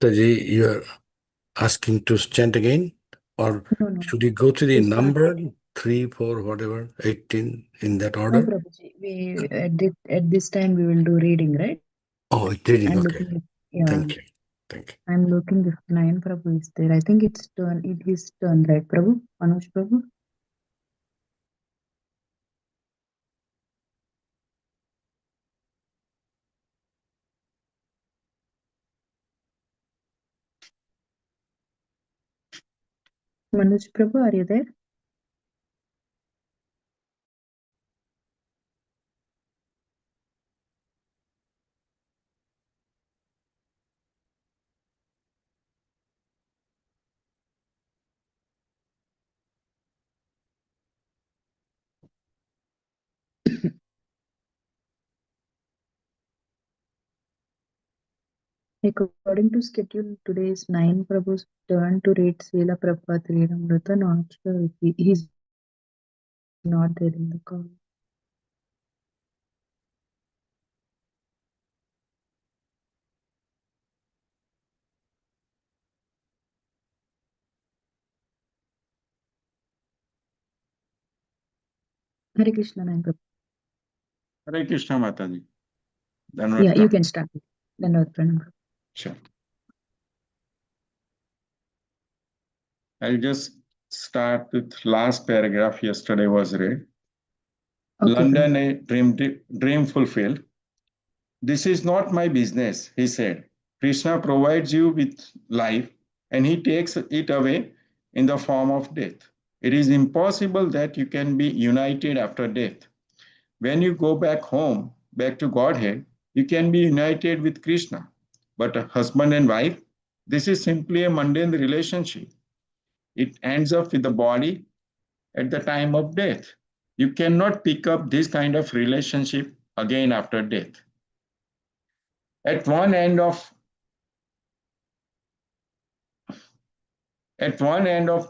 Taji, you're asking to chant again? Or No, no. should you go to the We start. number 3, 4, whatever, 18 in that No, order? Prabhuji. We at this time we will do reading, right? Oh, it's reading. I'm Okay. looking at, yeah. Thank you. Thank you. I'm looking if Nayan Prabhu is there. I think it's turn. It is turn, right, Prabhu? Manoj Prabhu. Manoj Prabhu, are you there? According to schedule, today is Nayan Prabhu's turn to read Srila Prabhupada Leelamrita. Not sure if he's not there in the call. Hare Krishna, Nayan Prabhu. Hare Krishna Mataji. Yeah, you can start. Dandavat Pranam. Sure. I'll just start with last paragraph yesterday was read. Okay, London, Prabhu. a dream fulfilled. This is not my business, he said. Krishna provides you with life and he takes it away in the form of death. It is impossible that you can be united after death. When you go back home, back to Godhead, you can be united with Krishna. But a husband and wife, this is simply a mundane relationship. It ends up with the body at the time of death. You cannot pick up this kind of relationship again after death. At one end of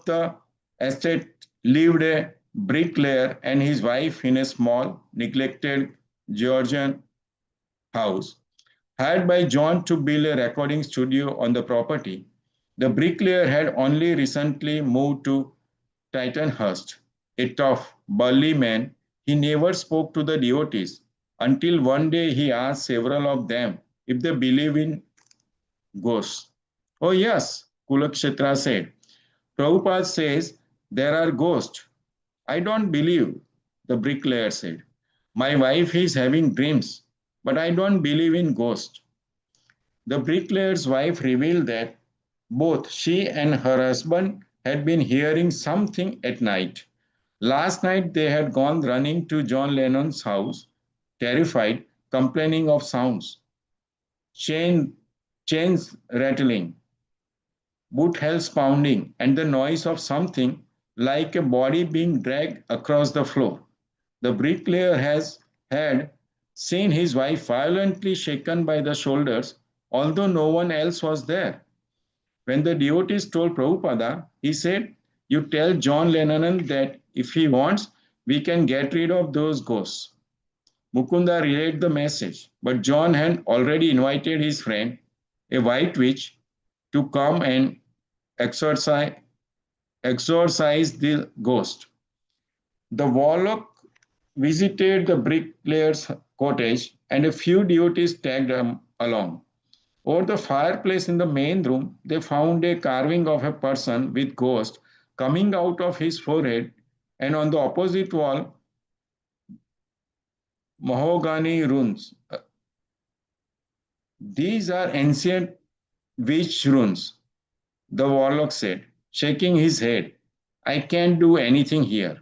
the estate lived a bricklayer and his wife in a small, neglected Georgian house. Hired by John to build a recording studio on the property, the bricklayer had only recently moved to Titanhurst. A tough, burly man, he never spoke to the devotees until one day he asked several of them if they believe in ghosts. Oh, yes, Kulakshetra said. Prabhupada says there are ghosts. I don't believe, the bricklayer said. My wife is having dreams, but I don't believe in ghosts. The bricklayer's wife revealed that both she and her husband had been hearing something at night. Last night they had gone running to John Lennon's house, terrified, complaining of sounds, chain, chains rattling, boot heels pounding, and the noise of something like a body being dragged across the floor. The bricklayer had seen his wife violently shaken by the shoulders, although no one else was there. When the devotees told Prabhupada, he said, "You tell John Lennon that if he wants, we can get rid of those ghosts." Mukunda relayed the message, but John had already invited his friend, a white witch, to come and exorcise, exorcise the ghost. The warlock visited the bricklayer's cottage, and a few devotees tagged along. Over the fireplace in the main room, they found a carving of a person with ghost coming out of his forehead, and on the opposite wall, mahogany runes. These are ancient witch runes, the warlock said, shaking his head. I can't do anything here.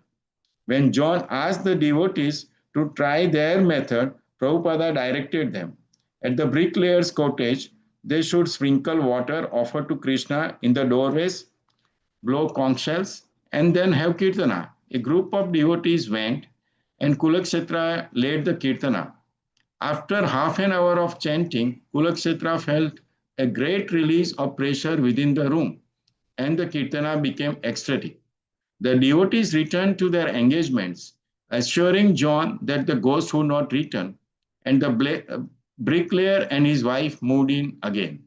When John asked the devotees to try their method, Prabhupada directed them. At the bricklayer's cottage, they should sprinkle water offered to Krishna in the doorways, blow conch shells, and then have kirtana. A group of devotees went, and Kulakshetra led the kirtana. After half an hour of chanting, Kulakshetra felt a great release of pressure within the room, and the kirtana became ecstatic. The devotees returned to their engagements, assuring John that the ghost would not return, and the bricklayer and his wife moved in again.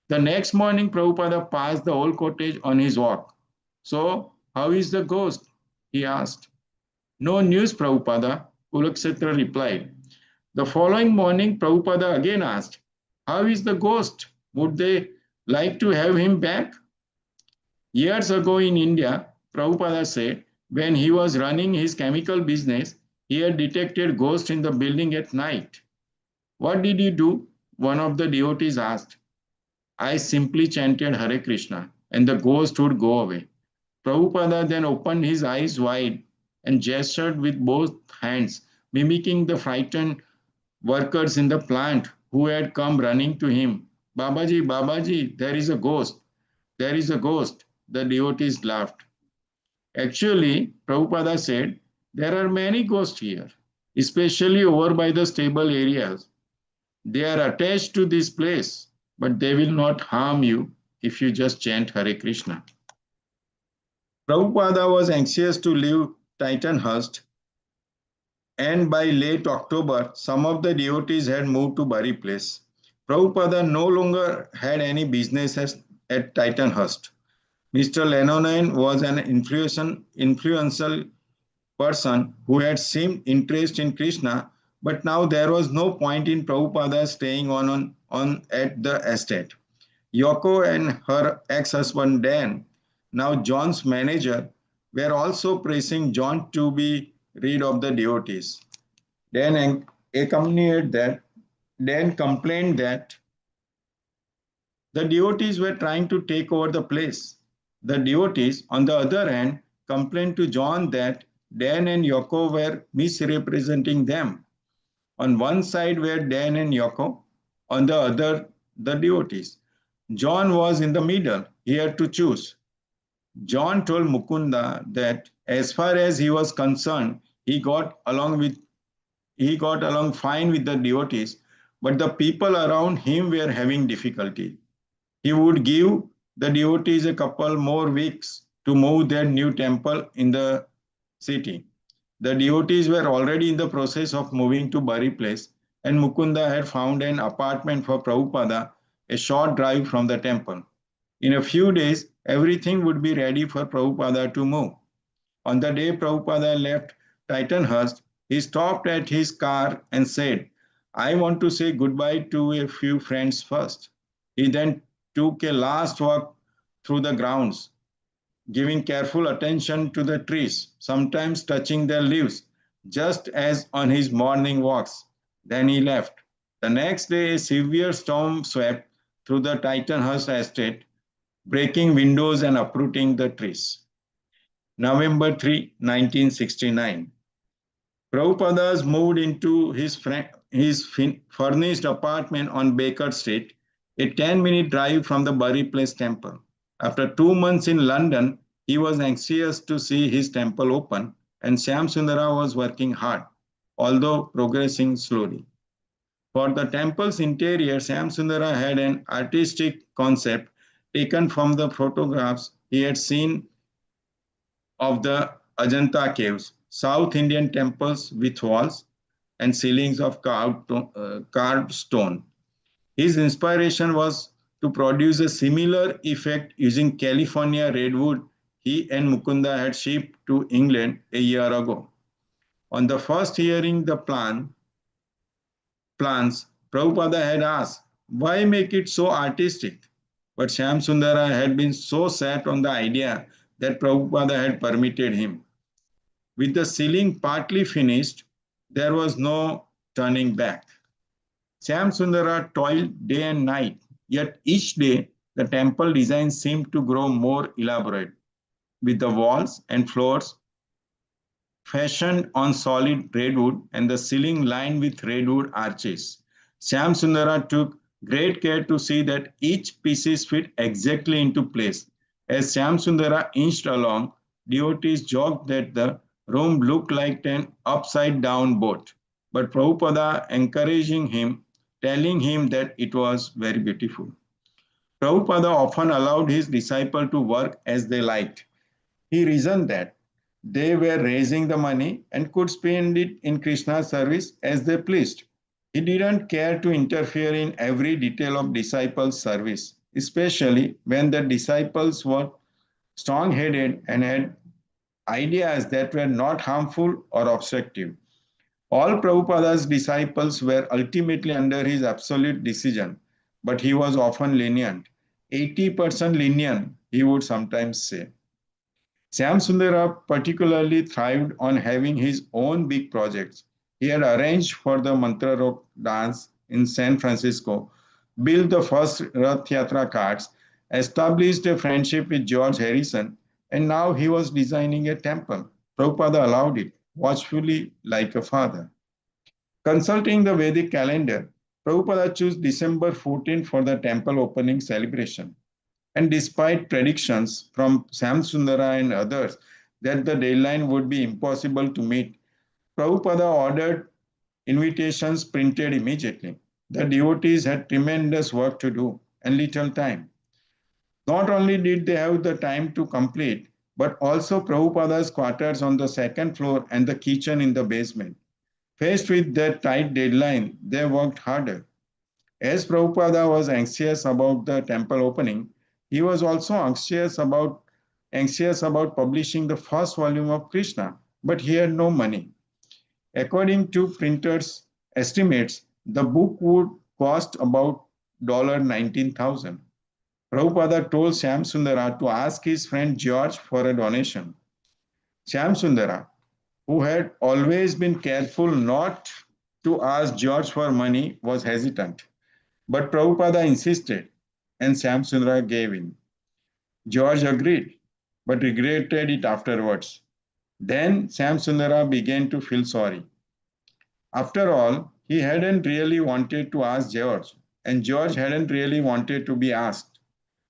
The next morning, Prabhupada passed the old cottage on his walk. So, how is the ghost? He asked. No news, Prabhupada, Kulakshetra replied. The following morning, Prabhupada again asked, how is the ghost? Would they like to have him back? Years ago in India, Prabhupada said, when he was running his chemical business, he had detected ghosts in the building at night. What did you do? One of the devotees asked. I simply chanted Hare Krishna and the ghost would go away. Prabhupada then opened his eyes wide and gestured with both hands, mimicking the frightened workers in the plant who had come running to him. Babaji, Babaji, there is a ghost. There is a ghost. The devotees laughed. Actually, Prabhupada said, there are many ghosts here, especially over by the stable areas. They are attached to this place, but they will not harm you if you just chant Hare Krishna. Prabhupada was anxious to leave Titanhurst, and by late October, some of the devotees had moved to Bari Place. Prabhupada no longer had any business at Titanhurst. Mr. Lennon was an influential person who had seemed interest in Krishna, but now there was no point in Prabhupada staying on at the estate. Yoko and her ex-husband Dan, now John's manager, were also pressing John to be rid of the devotees. Accompanied that, Dan complained that the devotees were trying to take over the place. The devotees, on the other hand, complained to John that Dan and Yoko were misrepresenting them. On one side were Dan and Yoko, on the other, the devotees. John was in the middle. He had to choose. John told Mukunda that as far as he was concerned, he got along fine with the devotees, but the people around him were having difficulty. He would give the devotees a couple more weeks to move their new temple in the city. The devotees were already in the process of moving to Bari Place, and Mukunda had found an apartment for Prabhupada a short drive from the temple. In a few days, everything would be ready for Prabhupada to move. On the day Prabhupada left Titanhurst, he stopped at his car and said, I want to say goodbye to a few friends first. He then took a last walk through the grounds, giving careful attention to the trees, sometimes touching their leaves, just as on his morning walks. Then he left. The next day, a severe storm swept through the Titanhurst estate, breaking windows and uprooting the trees. November 3, 1969. Prabhupada moved into his furnished apartment on Baker Street, a 10-minute drive from the Bari Place temple. After 2 months in London, he was anxious to see his temple open, and Shyam Sundara was working hard, although progressing slowly. For the temple's interior, Shyam Sundara had an artistic concept taken from the photographs he had seen of the Ajanta caves, South Indian temples with walls and ceilings of carved stone. His inspiration was to produce a similar effect using California redwood he and Mukunda had shipped to England a year ago. On the first hearing the plans, Prabhupada had asked, why make it so artistic? But Shyam Sundara had been so set on the idea that Prabhupada had permitted him. With the ceiling partly finished, there was no turning back. Shyam Sundara toiled day and night, yet each day the temple design seemed to grow more elaborate, with the walls and floors fashioned on solid redwood and the ceiling lined with redwood arches. Shyam Sundara took great care to see that each piece fit exactly into place. As Shyam Sundara inched along, devotees joked that the room looked like an upside-down boat, but Prabhupada encouraging him, telling him that it was very beautiful. Prabhupada often allowed his disciples to work as they liked. He reasoned that they were raising the money and could spend it in Krishna's service as they pleased. He didn't care to interfere in every detail of disciples' service, especially when the disciples were strong-headed and had ideas that were not harmful or obstructive. All Prabhupada's disciples were ultimately under his absolute decision, but he was often lenient. 80% lenient, he would sometimes say. Syam Sundara particularly thrived on having his own big projects. He had arranged for the Mantra Rock dance in San Francisco, built the first Rath Yatra carts, established a friendship with George Harrison, and now he was designing a temple. Prabhupada allowed it, watchfully like a father. Consulting the Vedic calendar, Prabhupada chose December 14 for the temple opening celebration. And despite predictions from Sam Sundara and others that the deadline would be impossible to meet, Prabhupada ordered invitations printed immediately. The devotees had tremendous work to do and little time. Not only did they have the time to complete, but also Prabhupada's quarters on the second floor and the kitchen in the basement. Faced with that tight deadline, they worked harder. As Prabhupada was anxious about the temple opening, he was also anxious about publishing the first volume of Krishna, but he had no money. According to printers' estimates, the book would cost about $19,000. Prabhupada told Syam Sundara to ask his friend George for a donation. Syam Sundara, who had always been careful not to ask George for money, was hesitant. But Prabhupada insisted, and Syam Sundara gave in. George agreed, but regretted it afterwards. Then Syam Sundara began to feel sorry. After all, he hadn't really wanted to ask George, and George hadn't really wanted to be asked.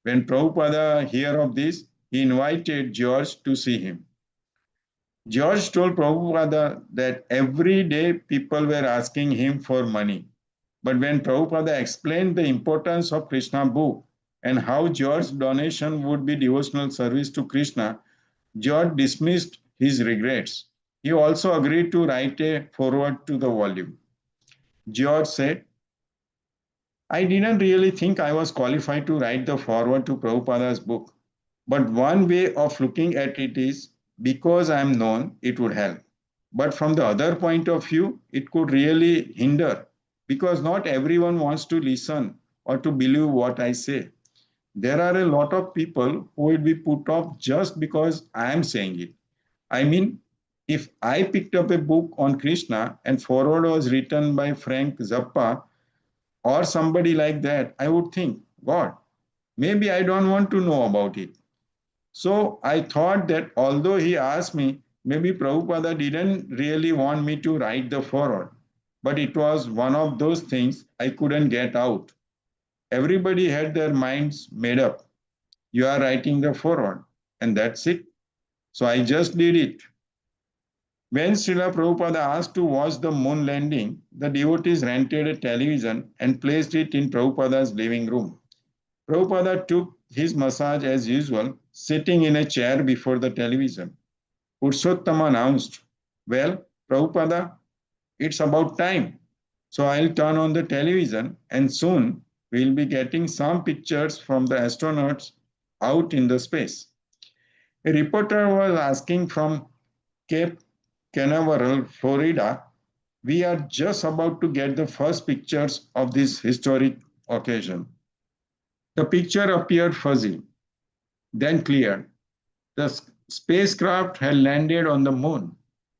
When Prabhupada heard of this, he invited George to see him. George told Prabhupada that every day people were asking him for money. But when Prabhupada explained the importance of Krishna book and how George's donation would be devotional service to Krishna, George dismissed his regrets. He also agreed to write a foreword to the volume. George said, I didn't really think I was qualified to write the foreword to Prabhupada's book. But one way of looking at it is because I am known, it would help. But from the other point of view, it could really hinder because not everyone wants to listen or to believe what I say. There are a lot of people who will be put off just because I am saying it. I mean, if I picked up a book on Krishna and foreword was written by Frank Zappa or somebody like that, I would think, God, maybe I don't want to know about it. So I thought that although he asked me, maybe Prabhupada didn't really want me to write the foreword, but it was one of those things I couldn't get out. Everybody had their minds made up. You are writing the foreword, and that's it. So I just did it. When Srila Prabhupada asked to watch the moon landing, the devotees rented a television and placed it in Prabhupada's living room. Prabhupada took his massage as usual, sitting in a chair before the television. Purushottam announced, well, Prabhupada, it's about time. So I'll turn on the television and soon we'll be getting some pictures from the astronauts out in the space. A reporter was asking from Cape Canaveral, Florida, we are just about to get the first pictures of this historic occasion. The picture appeared fuzzy, then clear. The spacecraft had landed on the moon.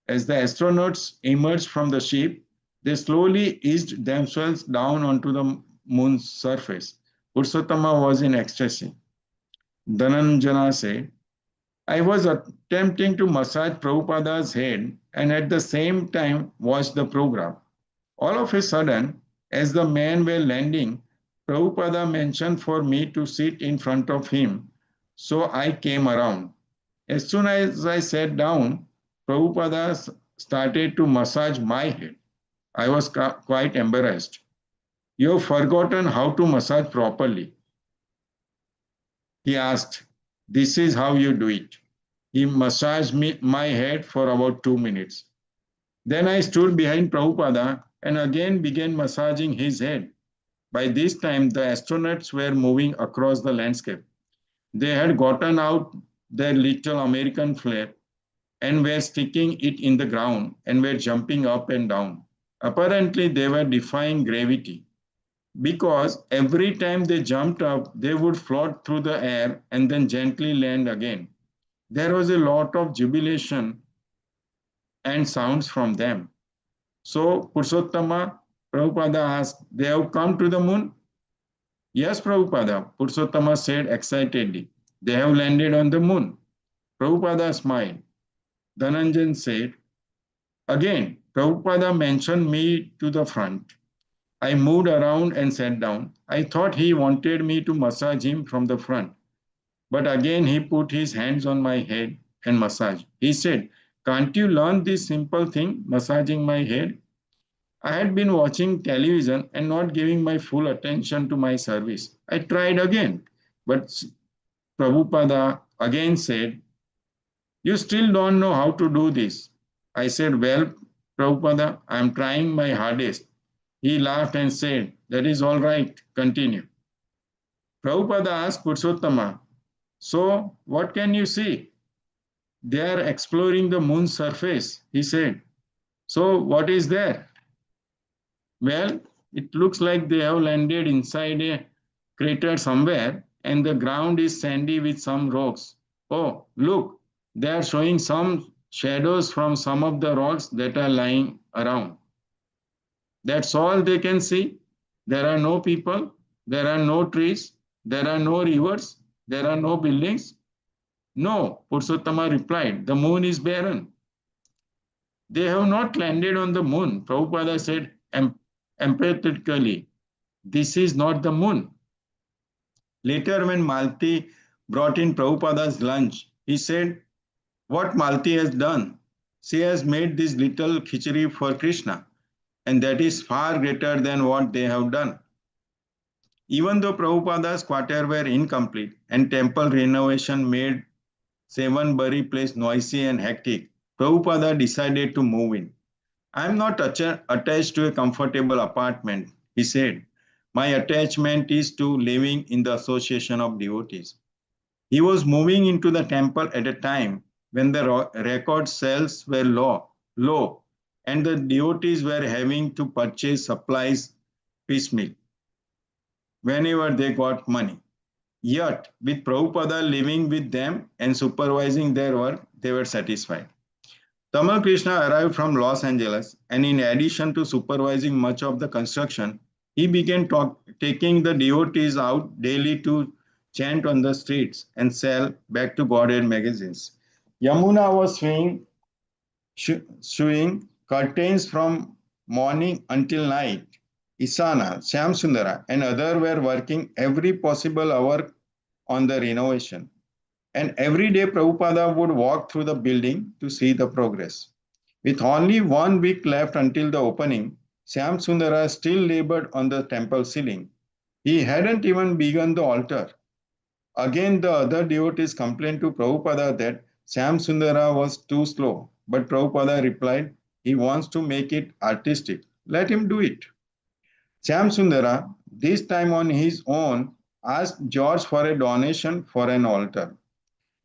As the astronauts emerged from the ship, they slowly eased themselves down onto the moon's surface. Purushottama was in ecstasy. Dhananjana said, I was attempting to massage Prabhupada's head and at the same time watch the program. All of a sudden, as the men were landing, Prabhupada mentioned for me to sit in front of him, so I came around. As soon as I sat down, Prabhupada started to massage my head. I was quite embarrassed. You've forgotten how to massage properly. He asked, this is how you do it. He massaged my head for about 2 minutes. Then I stood behind Prabhupada and again began massaging his head. By this time, the astronauts were moving across the landscape. They had gotten out their little American flag and were sticking it in the ground and were jumping up and down. Apparently, they were defying gravity because every time they jumped up, they would float through the air and then gently land again. There was a lot of jubilation and sounds from them. So, Purushottama, Prabhupada asked, they have come to the moon? Yes, Prabhupada, Purushottama said excitedly. They have landed on the moon. Prabhupada smiled. Dhananjan said, again, Prabhupada mentioned me to the front. I moved around and sat down. I thought he wanted me to massage him from the front. But again, he put his hands on my head and massaged. He said, can't you learn this simple thing, massaging my head? I had been watching television and not giving my full attention to my service. I tried again, but Prabhupada again said, you still don't know how to do this. I said, well, Prabhupada, I am trying my hardest. He laughed and said, that is all right, continue. Prabhupada asked Purushottama, so what can you see? They are exploring the moon's surface, he said. So what is there? Well, it looks like they have landed inside a crater somewhere and the ground is sandy with some rocks. Oh, look, they are showing some shadows from some of the rocks that are lying around. That's all they can see. There are no people, there are no trees, there are no rivers, there are no buildings. No, Purushottama replied, the moon is barren. They have not landed on the moon, Prabhupada said emphatically. This is not the moon. Later, when Malti brought in Prabhupada's lunch, he said, what Malti has done? She has made this little khichdi for Krishna, and that is far greater than what they have done. Even though Prabhupada's quarters were incomplete and temple renovation made Sevanbari place noisy and hectic, Prabhupada decided to move in. I am not attached to a comfortable apartment, he said. My attachment is to living in the association of devotees. He was moving into the temple at a time when the record sales were low, and the devotees were having to purchase supplies piecemeal whenever they got money. Yet, with Prabhupada living with them and supervising their work, they were satisfied. Tamal Krishna arrived from Los Angeles, and in addition to supervising much of the construction, he began taking the devotees out daily to chant on the streets and sell back to Godhead magazines. Yamuna was sewing curtains from morning until night. Isana, Shyamsundara, and others were working every possible hour on the renovation. And every day Prabhupada would walk through the building to see the progress. With only 1 week left until the opening, Shyam Sundara still labored on the temple ceiling. He hadn't even begun the altar. Again, the other devotees complained to Prabhupada that Shyam Sundara was too slow. But Prabhupada replied, he wants to make it artistic. Let him do it. Shyam Sundara, this time on his own, asked George for a donation for an altar.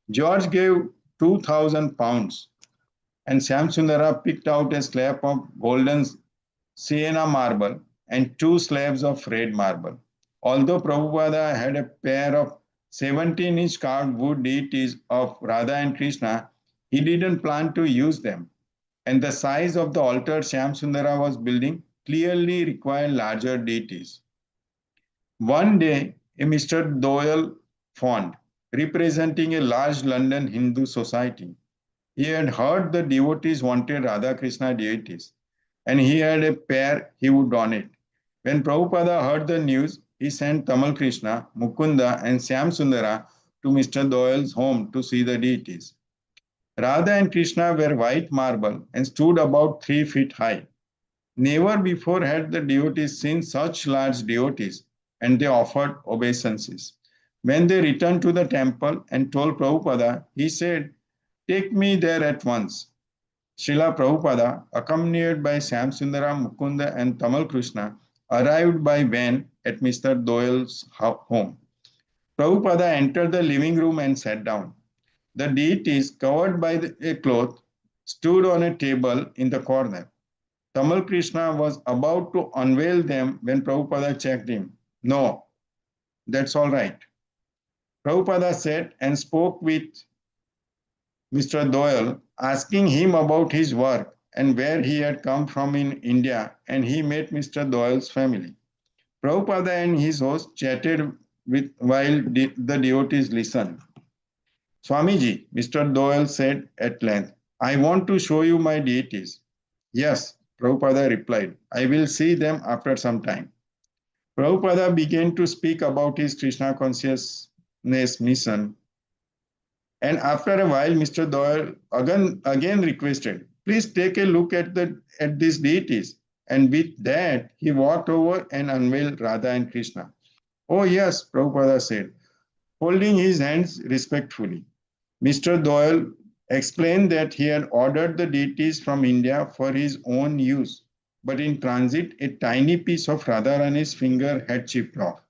George gave 2,000 pounds, and Shyamsundara picked out a slab of golden sienna marble and 2 slabs of red marble. Although Prabhupada had a pair of 17-inch carved wood deities of Radha and Krishna, he didn't plan to use them. And the size of the altar Shyamsundara was building clearly required larger deities. One day, a Mr. Doyle font, representing a large London Hindu society. He had heard the devotees wanted Radha Krishna deities, and he had a pair he would donate. When Prabhupada heard the news, he sent Tamal Krishna, Mukunda, and Shyam Sundara to Mr. Doyle's home to see the deities. Radha and Krishna were white marble and stood about 3 feet high. Never before had the devotees seen such large deities, and they offered obeisances. When they returned to the temple and told Prabhupada, he said, take me there at once. Srila Prabhupada, accompanied by Shyamsundara, Mukunda, and Tamal Krishna, arrived by van at Mr. Doyle's home. Prabhupada entered the living room and sat down. The deities, covered by a cloth, stood on a table in the corner. Tamal Krishna was about to unveil them when Prabhupada checked him. No, that's all right. Prabhupada said and spoke with Mr. Doyle, asking him about his work and where he had come from in India, and he met Mr. Doyle's family. Prabhupada and his host chatted while the devotees listened. Swamiji, Mr. Doyle said at length, I want to show you my deities. Yes, Prabhupada replied, I will see them after some time. Prabhupada began to speak about his Krishna consciousness mission, and after a while, Mr. Doyle again requested, please take a look at these deities. And with that, he walked over and unveiled Radha and Krishna. Oh yes, Prabhupada said, holding his hands respectfully. Mr. Doyle explained that he had ordered the deities from India for his own use, but in transit, a tiny piece of Radharani's finger had chipped off.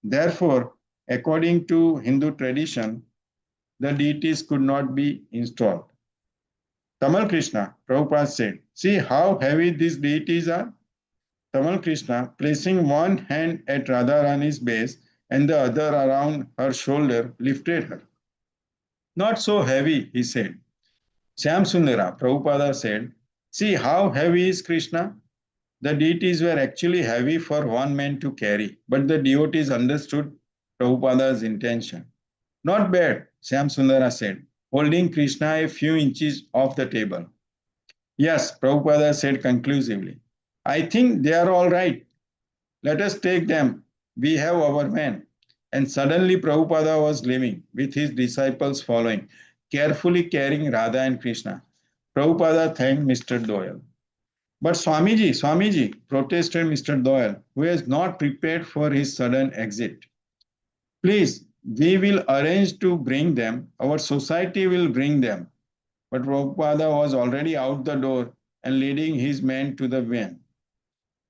Therefore, according to Hindu tradition, the deities could not be installed. Tamal Krishna, Prabhupada said, see how heavy these deities are? Tamal Krishna, placing one hand at Radharani's base and the other around her shoulder, lifted her. Not so heavy, he said. Shyam Sundara, Prabhupada said, see how heavy is Krishna? The deities were actually heavy for one man to carry, but the devotees understood Prabhupada's intention. Not bad, Shyam Sundara said, holding Krishna a few inches off the table. Yes, Prabhupada said conclusively. I think they are all right. Let us take them. We have our man. And suddenly Prabhupada was leaving, with his disciples following, carefully carrying Radha and Krishna. Prabhupada thanked Mr. Doyle. But Swamiji, protested Mr. Doyle, who was not prepared for his sudden exit. Please, we will arrange to bring them. Our society will bring them. But Prabhupada was already out the door and leading his men to the van.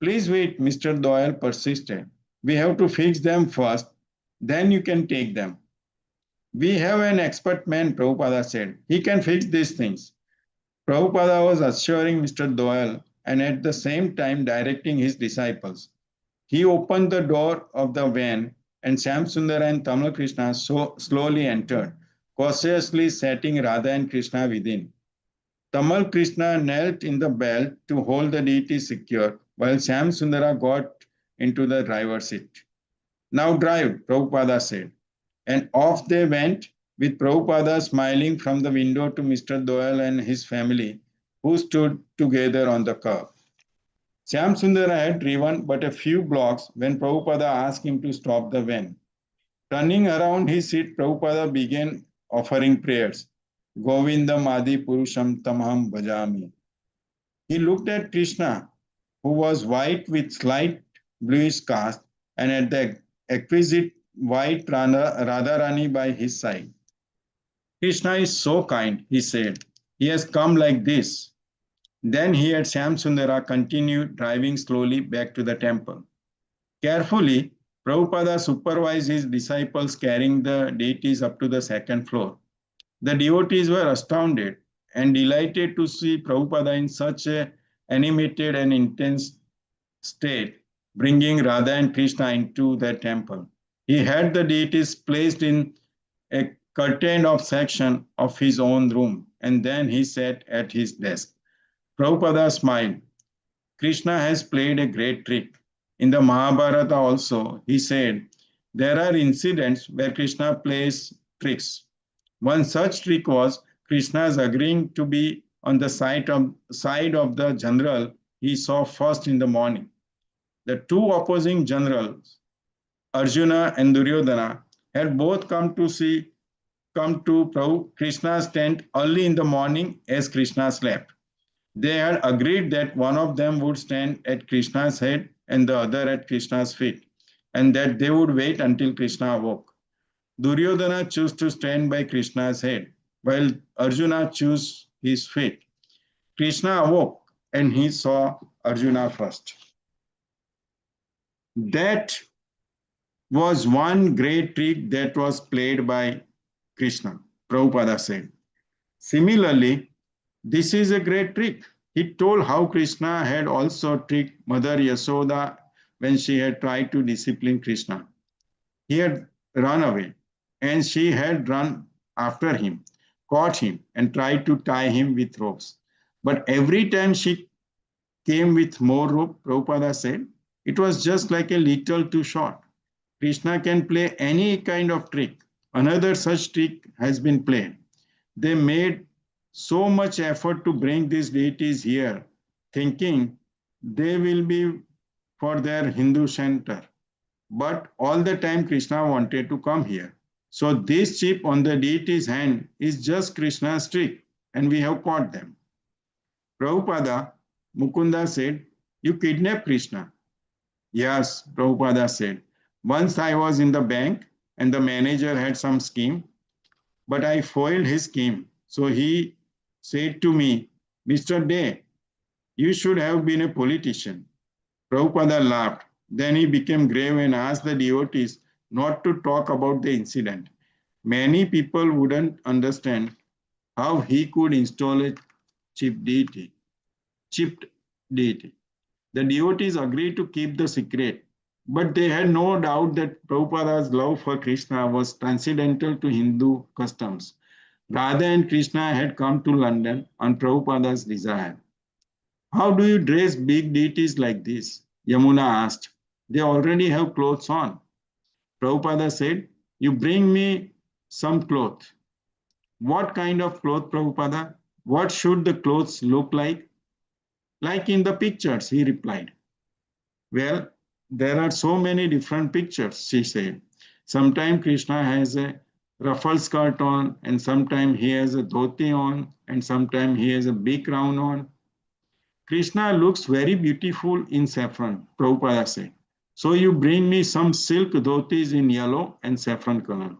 Please wait, Mr. Doyle persisted. We have to fix them first, then you can take them. We have an expert man, Prabhupada said. He can fix these things. Prabhupada was assuring Mr. Doyle and at the same time directing his disciples. He opened the door of the van and Shyamsundar and Tamal Krishna slowly entered, cautiously setting Radha and Krishna within. Tamal Krishna knelt in the belt to hold the deity secure, while Shyamsundara got into the driver's seat. Now drive, Prabhupada said. And off they went, with Prabhupada smiling from the window to Mr. Doyle and his family, who stood together on the curb. Shyamsundara had driven but a few blocks when Prabhupada asked him to stop the van. Turning around his seat, Prabhupada began offering prayers. Govindam Adi Purusham Tamaham Bhajami. He looked at Krishna, who was white with slight bluish cast, and at the exquisite white Radharani by his side. Krishna is so kind, he said. He has come like this. Then he and Shyamsundara continued driving slowly back to the temple. Carefully, Prabhupada supervised his disciples carrying the deities up to the second floor. The devotees were astounded and delighted to see Prabhupada in such an animated and intense state, bringing Radha and Krishna into the temple. He had the deities placed in a curtained off section of his own room, and then he sat at his desk. Prabhupada smiled. Krishna has played a great trick. In the Mahabharata also, he said, there are incidents where Krishna plays tricks. One such trick was Krishna's agreeing to be on the side of the general he saw first in the morning. The two opposing generals, Arjuna and Duryodhana, had both come to Krishna's tent early in the morning as Krishna slept. They had agreed that one of them would stand at Krishna's head and the other at Krishna's feet, and that they would wait until Krishna awoke. Duryodhana chose to stand by Krishna's head, while Arjuna chose his feet. Krishna awoke and he saw Arjuna first. That was one great trick that was played by Krishna, Prabhupada said. Similarly, this is a great trick. He told how Krishna had also tricked Mother Yasoda when she had tried to discipline Krishna. He had run away, and she had run after him, caught him, and tried to tie him with ropes. But every time she came with more rope, Prabhupada said, it was just like a little too short. Krishna can play any kind of trick. Another such trick has been played. They made so much effort to bring these deities here, thinking they will be for their Hindu center. But all the time Krishna wanted to come here. So this chip on the deity's hand is just Krishna's trick, and we have caught them. Prabhupada, Mukunda said, you kidnapped Krishna. Yes, Prabhupada said. Once I was in the bank and the manager had some scheme, but I foiled his scheme. So he said to me, Mr. Day, you should have been a politician. Prabhupada laughed. Then he became grave and asked the devotees not to talk about the incident. Many people wouldn't understand how he could install a chipped deity. Chipped deity. The devotees agreed to keep the secret, but they had no doubt that Prabhupada's love for Krishna was transcendental to Hindu customs. Radha and Krishna had come to London on Prabhupada's desire. How do you dress big deities like this? Yamuna asked. They already have clothes on. Prabhupada said, you bring me some cloth. What kind of cloth, Prabhupada? What should the clothes look like? Like in the pictures, he replied. Well, there are so many different pictures, she said. Sometimes Krishna has a ruffled skirt on, and sometimes he has a dhoti on, and sometimes he has a big crown on. Krishna looks very beautiful in saffron, Prabhupada said. So you bring me some silk dhotis in yellow and saffron color.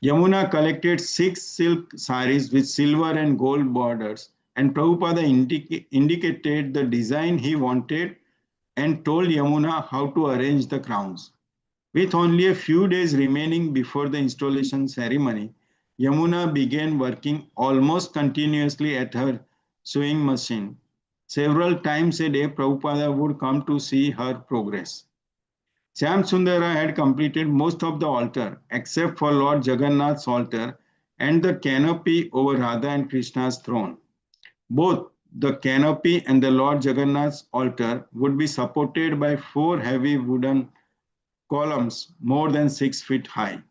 Yamuna collected 6 silk saris with silver and gold borders, and Prabhupada indicated the design he wanted and told Yamuna how to arrange the crowns. With only a few days remaining before the installation ceremony, Yamuna began working almost continuously at her sewing machine. Several times a day, Prabhupada would come to see her progress. Shyam Sundara had completed most of the altar except for Lord Jagannath's altar and the canopy over Radha and Krishna's throne. Both the canopy and the Lord Jagannath's altar would be supported by 4 heavy wooden columns more than 6 feet high.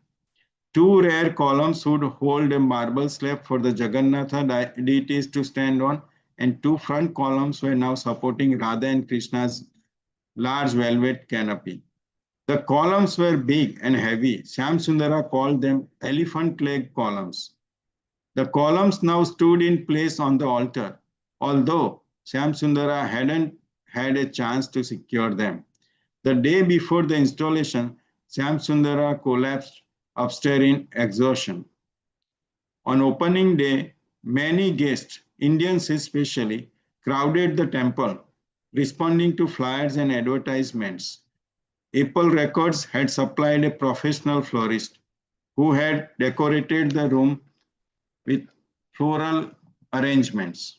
2 rear columns would hold a marble slab for the Jagannatha deities to stand on, and 2 front columns were now supporting Radha and Krishna's large velvet canopy. The columns were big and heavy. Shyam Sundara called them elephant leg columns. The columns now stood in place on the altar, although Shyam Sundara hadn't had a chance to secure them. The day before the installation, Shyam Sundara collapsed upstairs in exhaustion. On opening day, many guests, Indians especially, crowded the temple, responding to flyers and advertisements. Apple Records had supplied a professional florist who had decorated the room with floral arrangements.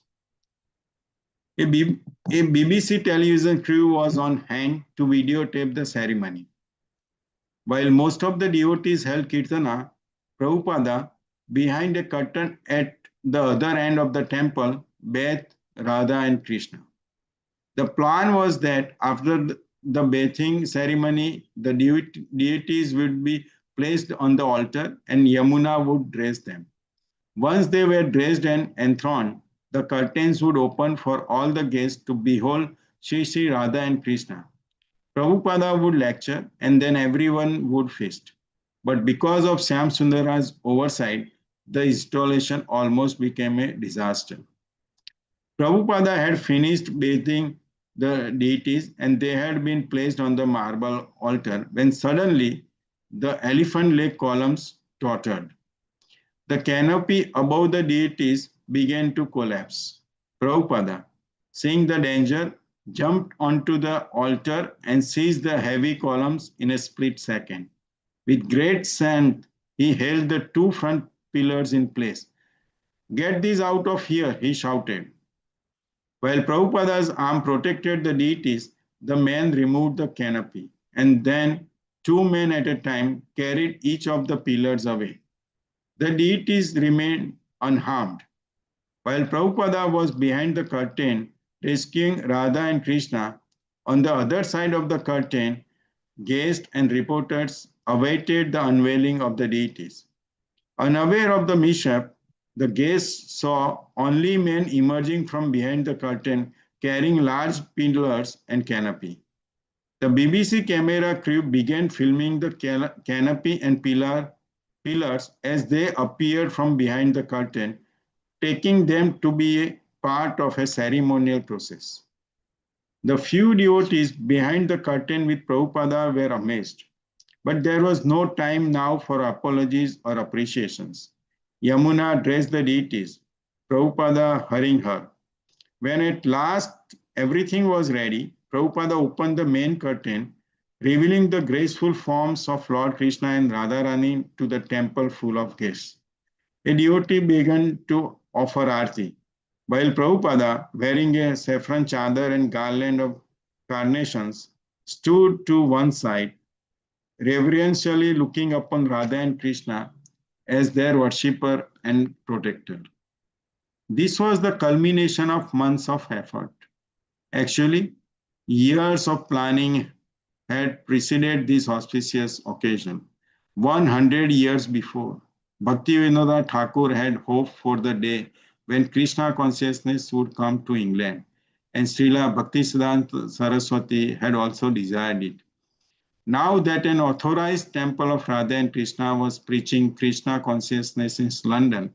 A BBC television crew was on hand to videotape the ceremony. While most of the devotees held Kirtana, Prabhupada, behind a curtain at the other end of the temple, bathed Radha and Krishna. The plan was that after the bathing ceremony, the deities would be placed on the altar and Yamuna would dress them. Once they were dressed and enthroned, the curtains would open for all the guests to behold Sri Radha and Krishna. Prabhupada would lecture and then everyone would feast. But because of Shyam Sundara's oversight, the installation almost became a disaster. Prabhupada had finished bathing the deities and they had been placed on the marble altar when suddenly the elephant leg columns tottered. The canopy above the deities began to collapse. Prabhupada, seeing the danger, jumped onto the altar and seized the heavy columns in a split second. With great strength, he held the two front pillars in place. "Get these out of here," he shouted. While Prabhupada's arm protected the deities, the men removed the canopy, and then two men at a time carried each of the pillars away. The deities remained unharmed. While Prabhupada was behind the curtain, rescuing Radha and Krishna, on the other side of the curtain, guests and reporters awaited the unveiling of the deities. Unaware of the mishap, the guests saw only men emerging from behind the curtain carrying large pillars and canopy. The BBC camera crew began filming the canopy and pillars as they appeared from behind the curtain, taking them to be a part of a ceremonial process. The few devotees behind the curtain with Prabhupada were amazed. But there was no time now for apologies or appreciations. Yamuna addressed the deities, Prabhupada hurrying her. When at last everything was ready, Prabhupada opened the main curtain, revealing the graceful forms of Lord Krishna and Radharani to the temple full of guests. A devotee began to offer arti, while Prabhupada, wearing a saffron chadar and garland of carnations, stood to one side, reverentially looking upon Radha and Krishna as their worshipper and protector. This was the culmination of months of effort. Actually, years of planning had preceded this auspicious occasion. 100 years before, Bhaktivinoda Thakur had hoped for the day when Krishna consciousness would come to England, and Srila Bhaktisiddhanta Saraswati had also desired it. Now that an authorized temple of Radha and Krishna was preaching Krishna consciousness in London,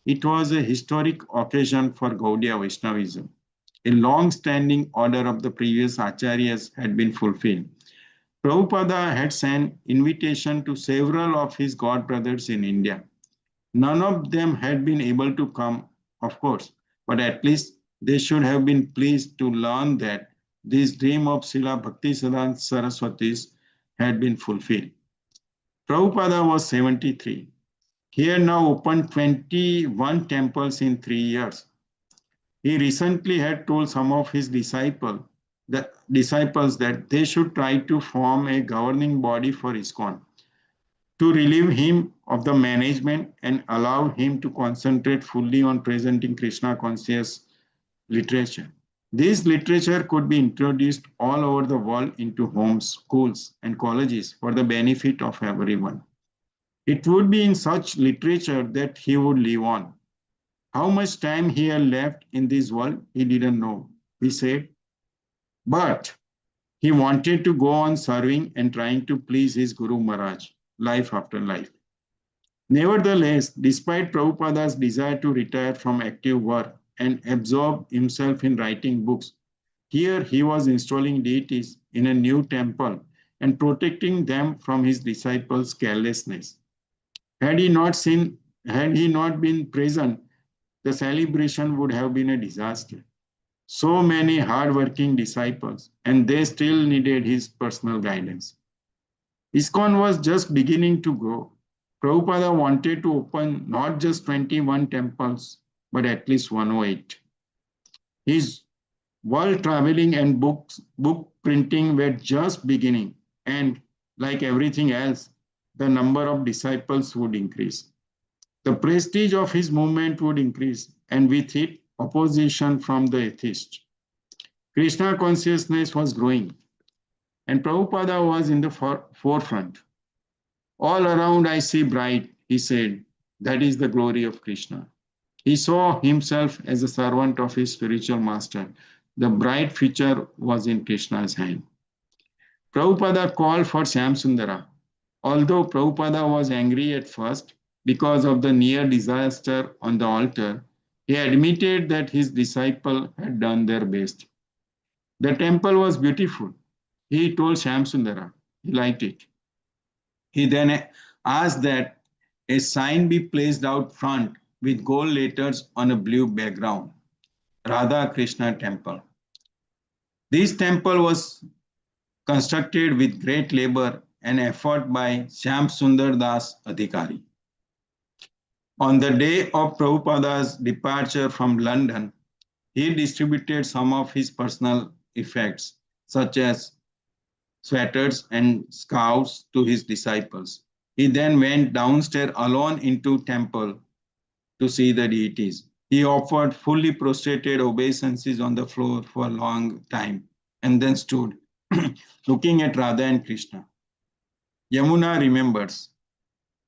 it was a historic occasion for Gaudiya Vaishnavism. A long-standing order of the previous acharyas had been fulfilled. Prabhupada had sent invitation to several of his god brothers in India. None of them had been able to come, of course, but at least they should have been pleased to learn that this dream of Srila Bhaktisiddhanta Saraswati's had been fulfilled. Prabhupada was 73. He had now opened 21 temples in 3 years. He recently had told some of his disciples that they should try to form a governing body for ISKCON to relieve him of the management and allow him to concentrate fully on presenting Krishna conscious literature. This literature could be introduced all over the world into homes, schools, and colleges for the benefit of everyone. It would be in such literature that he would live on. How much time he had left in this world, he didn't know, he said. But he wanted to go on serving and trying to please his Guru Maharaj, life after life. Nevertheless, despite Prabhupada's desire to retire from active work and absorb himself in writing books, here he was installing deities in a new temple and protecting them from his disciples' carelessness. Had he not been present, the celebration would have been a disaster. So many hard-working disciples, and they still needed his personal guidance. ISKCON was just beginning to grow. Prabhupada wanted to open not just 21 temples, but at least 108. His world traveling and book printing were just beginning, and like everything else, the number of disciples would increase. The prestige of his movement would increase, and with it, opposition from the atheists. Krishna consciousness was growing, and Prabhupada was in the forefront. All around I see bright, he said. That is the glory of Krishna. He saw himself as a servant of his spiritual master. The bright future was in Krishna's hand. Prabhupada called for Shyamsundara. Although Prabhupada was angry at first because of the near disaster on the altar, he admitted that his disciple had done their best. The temple was beautiful. He told Shyamsundara. He liked it. He then asked that a sign be placed out front with gold letters on a blue background. Radha Krishna Temple. This temple was constructed with great labor and effort by Shyam Sundar Das Adhikari. On the day of Prabhupada's departure from London, he distributed some of his personal effects, such as sweaters and scarves, to his disciples. He then went downstairs alone into temple to see the deities. He offered fully prostrated obeisances on the floor for a long time and then stood looking at Radha and Krishna. Yamuna remembers,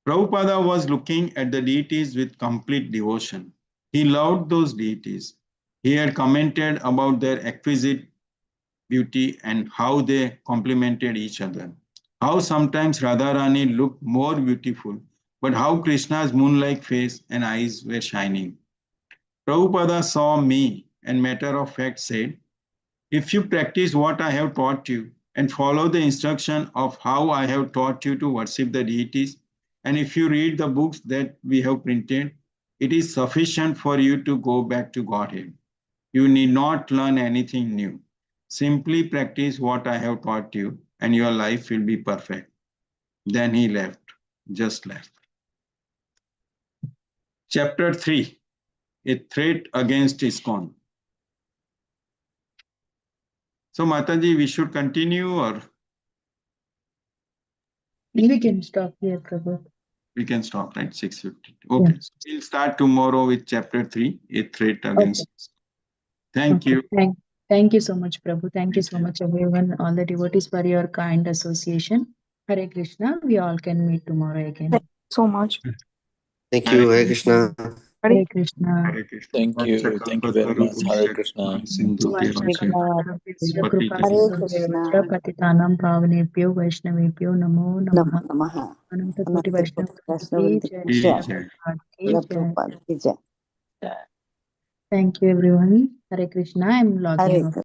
Prabhupada was looking at the deities with complete devotion. He loved those deities. He had commented about their exquisite beauty and how they complemented each other. How sometimes Radharani looked more beautiful, but how Krishna's moon-like face and eyes were shining. Prabhupada saw me and matter of fact said, if you practice what I have taught you and follow the instruction of how I have taught you to worship the deities, and if you read the books that we have printed, it is sufficient for you to go back to Godhead. You need not learn anything new. Simply practice what I have taught you and your life will be perfect. Then he left, just left. Chapter 3, a threat against ISKCON. So Mataji, we should continue or? We can stop here, Prabhu. We can stop, right? 6:50. Okay. Yeah. So we'll start tomorrow with chapter 3, a threat against. Okay. Thank you. Thank you so much, Prabhu. Thank you so much, everyone, all the devotees, for your kind association. Hare Krishna. We all can meet tomorrow again. Thank you so much. Thank you. Hare Krishna. Hare Krishna. Hare Krishna. Thank you very much. Hare Krishna. पतितानां पावनेभ्यो वैष्णवेभ्यो नमो नमः। नमः। अनंत कोटि वैष्णव जय। Thank you, everyone. Hare Krishna. I'm logging off.